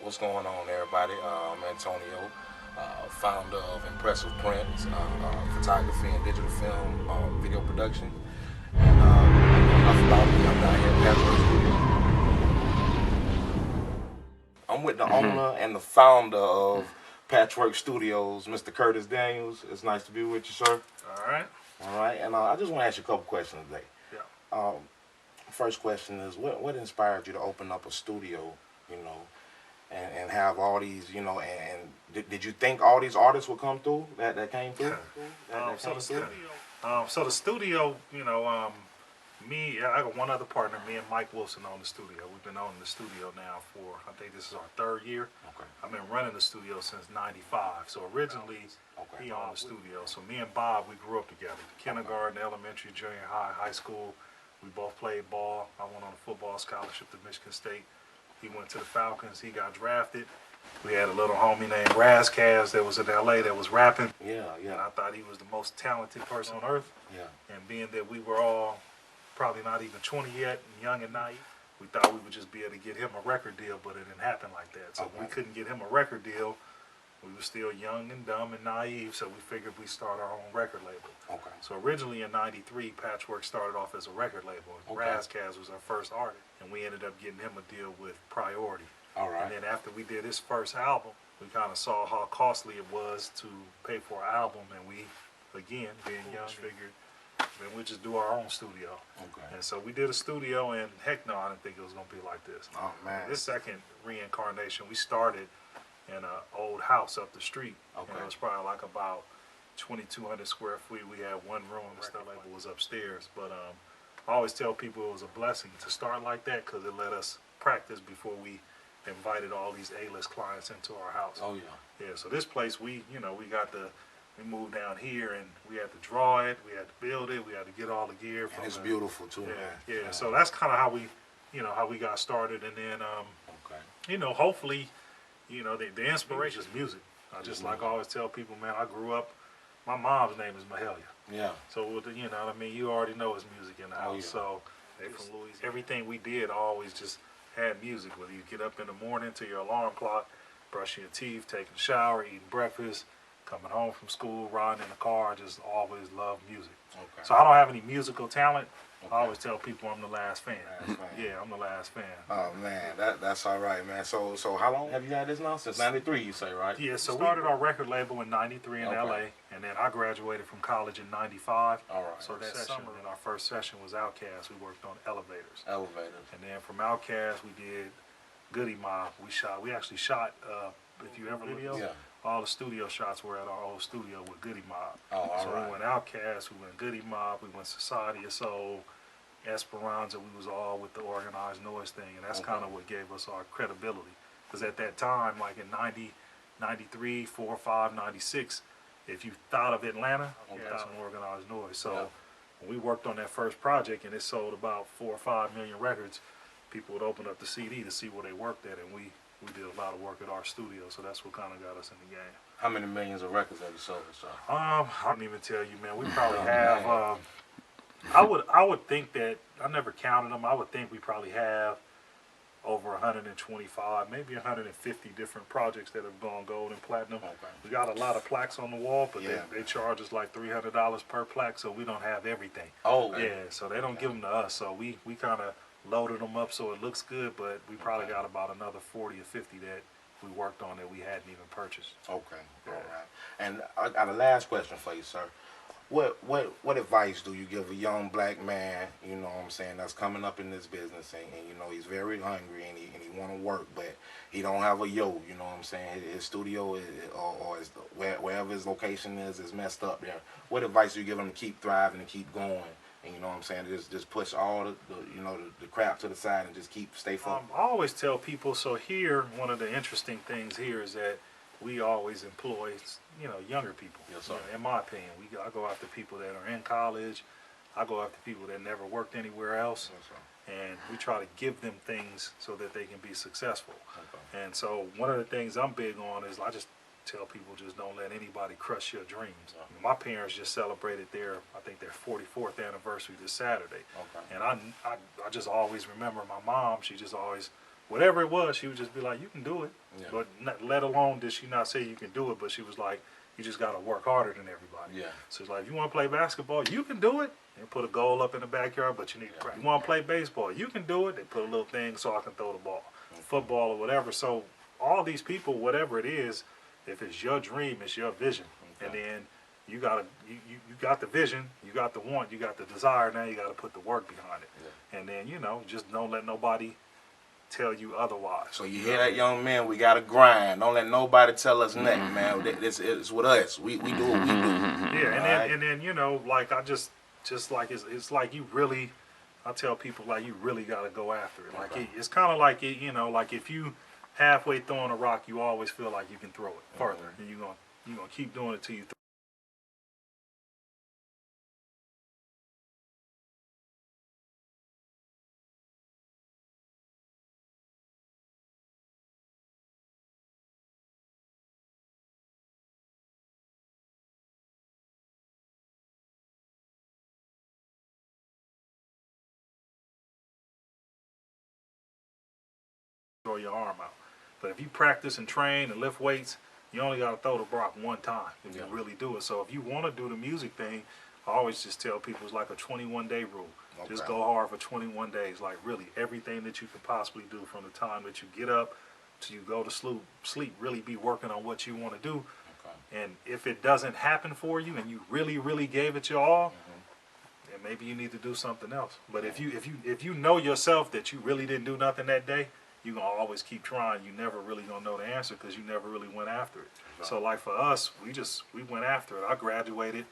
What's going on, everybody? I'm Antonio, founder of Impressive Prints, photography and digital film, video production. And enough about me. I'm down here at Patchwerk Studios. I'm with the owner and the founder of Patchwerk Studios, Mr. Curtis Daniels. It's nice to be with you, sir. All right. All right, and I just want to ask you a couple questions today. Yeah. First question is, what inspired you to open up a studio, and have all these, and did you think all these artists would come through that came through? So the studio, I got one other partner, me and Mike Wilson own the studio. We've been owning the studio now for, I think this is our third year. Okay. I've been running the studio since '95. So originally, he owned the studio. So me and Bob, we grew up together. Kindergarten, elementary, junior high, high school. We both played ball. I went on a football scholarship to Michigan State. He went to the Falcons. He got drafted. We had a little homie named Razkaz that was in LA that was rapping. Yeah. And I thought he was the most talented person on earth. Yeah. And being that we were all probably not even 20 yet, and young and naive, we thought we would just be able to get him a record deal, but it didn't happen like that. So we couldn't get him a record deal. We were still young and dumb and naive, so we figured we'd start our own record label. Okay. So originally in '93, Patchwerk started off as a record label. Razkaz was our first artist, and we ended up getting him a deal with Priority. All right. And then after we did his first album, we kind of saw how costly it was to pay for an album, and we, again, being young, figured, man, we'd just do our own studio. Okay. And so we did a studio, and heck no, I didn't think it was going to be like this. Oh, man. This second reincarnation, we started in an old house up the street. Okay. And it was probably like about 2,200 square feet. We had one room. The stuff label was upstairs. But I always tell people it was a blessing to start like that because it let us practice before we invited all these A-list clients into our house. Oh, yeah. Yeah, so this place, we moved down here and we had to draw it, we had to build it, we had to get all the gear. And it's beautiful too, man. Yeah. So that's kind of how we got started. And then, hopefully, the inspiration is music. I just like I always tell people, man, I grew up, my mom's name is Mahalia. Yeah. So, you already know it's music in the house. Yeah. So, they from Louisiana. Everything we did always just had music. Whether you get up in the morning to your alarm clock, brushing your teeth, taking a shower, eating breakfast, coming home from school, riding in the car, just always loved music. Okay. So I don't have any musical talent. I always tell people I'm the last fan. Yeah, I'm the last fan. Oh man, that's all right, man. So how long have you had this now? Since '93, you say, right? Yeah. So we started our record label in '93 in LA, and then I graduated from college in '95. All right. So that summer, our first session was A.K.A. We worked on Elevators. Elevators. And then from A.K.A. we did Goody Mob. We actually shot. If you ever video. Yeah. All the studio shots were at our old studio with Goody Mob. Oh, all so right. we went Outkast, we went Goody Mob, we went Society of Soul, Esperanza. We was all with the organized noise thing, and that's kind of what gave us our credibility. Because at that time, like in 90, 93, 4, 5, 96, if you thought of Atlanta, you had some organized noise. So when we worked on that first project and it sold about 4 or 5 million records, people would open up the CD to see where they worked at, and we did a lot of work at our studio, so that's what kind of got us in the game. How many millions of records have you sold, sir? I don't even tell you, man. We probably have. I would think that I never counted them. I would think we probably have over 125, maybe 150 different projects that have gone gold and platinum. Okay. We got a lot of plaques on the wall, but they charge us like $300 per plaque, so we don't have everything. Oh, yeah. So they don't give them to us. So we kind of loaded them up so it looks good, but we probably got about another 40 or 50 that we worked on that we hadn't even purchased. Okay, all right. And I got a last question for you, sir. What advice do you give a young black man, that's coming up in this business and he's very hungry and he want to work, but he don't have a his studio is, or wherever his location is messed up there. What advice do you give him to keep thriving and keep going? And just push all the crap to the side and just stay focused. I always tell people, so here, one of the interesting things here is that we always employ, younger people. Yes, sir. In my opinion, I go after people that are in college. I go after people that never worked anywhere else. Yes, sir. And we try to give them things so that they can be successful. Okay. And so one of the things I'm big on is I just tell people just don't let anybody crush your dreams. My parents just celebrated their 44th anniversary this Saturday. Okay. And I just always remember my mom, she just always whatever it was, she would just be like, you can do it. Yeah. But not, let alone did she not say you can do it, but she was like, you just got to work harder than everybody. Yeah. So it's like, if you want to play basketball, you can do it. They put a goal up in the backyard, but you need to practice. You want to play baseball, you can do it. They put a little thing so I can throw the ball. Football or whatever. So all these people, whatever it is, if it's your dream, it's your vision. And then you got the vision, you got the want, you got the desire, now you got to put the work behind it. Yeah. And then, you know, just don't let nobody tell you otherwise. So you hear that, young man? We got to grind. Don't let nobody tell us nothing, man. It's with us. We do what we do. Yeah, and then you know, like I just like it's like you really, I tell people like you really got to go after it. Like it's kind of like you know, like if you halfway throwing a rock, you always feel like you can throw it further, and you're gonna keep doing it till you throw your arm out. But if you practice and train and lift weights, you only got to throw the rock one time if you really do it. So if you want to do the music thing, I always just tell people it's like a 21-day rule. Okay. Just go hard for 21 days. Like really everything that you can possibly do from the time that you get up till you go to sleep, really be working on what you want to do. Okay. And if it doesn't happen for you and you really, really gave it your all, then maybe you need to do something else. But if you know yourself that you really didn't do nothing that day, you're going to always keep trying. You never really going to know the answer because you never really went after it. Right. So like for us, we went after it. I graduated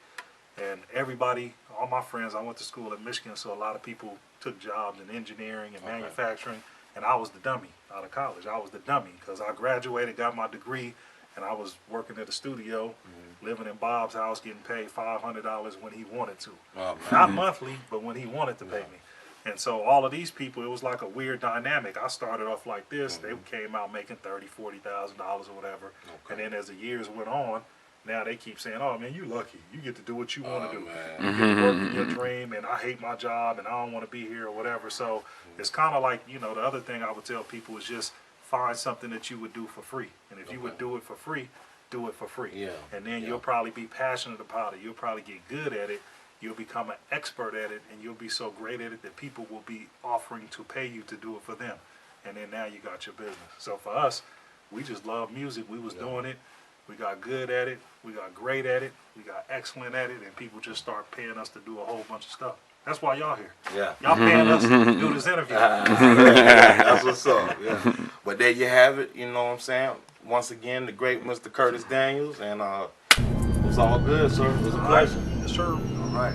and everybody, all my friends, I went to school at Michigan, so a lot of people took jobs in engineering and manufacturing, and I was the dummy out of college. I was the dummy because I graduated, got my degree, and I was working at a studio, living in Bob's house, getting paid $500 when he wanted to. Oh, not monthly, but when he wanted to pay me. And so all of these people, it was like a weird dynamic. I started off like this. They came out making $30,000, $40,000 or whatever. Okay. And then as the years went on, now they keep saying, oh, man, you lucky. You get to do what you want to do. Man. You get to work in your dream, and I hate my job, and I don't want to be here or whatever. So it's kind of like, you know, the other thing I would tell people is just find something that you would do for free. And if you would do it for free, do it for free. Yeah. And then you'll probably be passionate about it. You'll probably get good at it. You'll become an expert at it, and you'll be so great at it that people will be offering to pay you to do it for them. And then now you got your business. So for us, we just love music. We was doing it. We got good at it. We got great at it. We got excellent at it, and people just start paying us to do a whole bunch of stuff. That's why y'all here. Yeah. Y'all paying us to do this interview. That's what's up. Yeah. But there you have it. You know what I'm saying? Once again, the great Mr. Curtis Daniels, and it was all good, sir. It was a pleasure. Yes, sir. All right.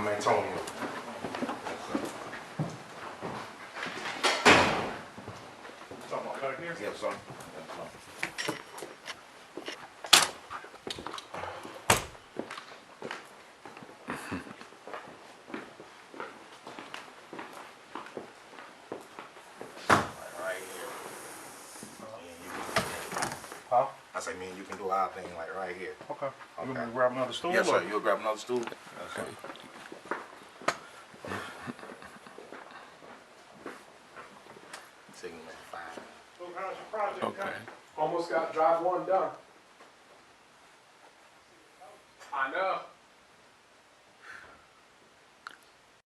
I'm Antonio. Talking about back here? Yes, sir. Right here. Huh? I say, me and you can do our thing like right here. Okay. You want me Okay. to grab another stool? Yes, or- sir. You'll grab another stool? Yes, sir. Signal at 5. So how's your project? Okay. Almost got drive one done. I know.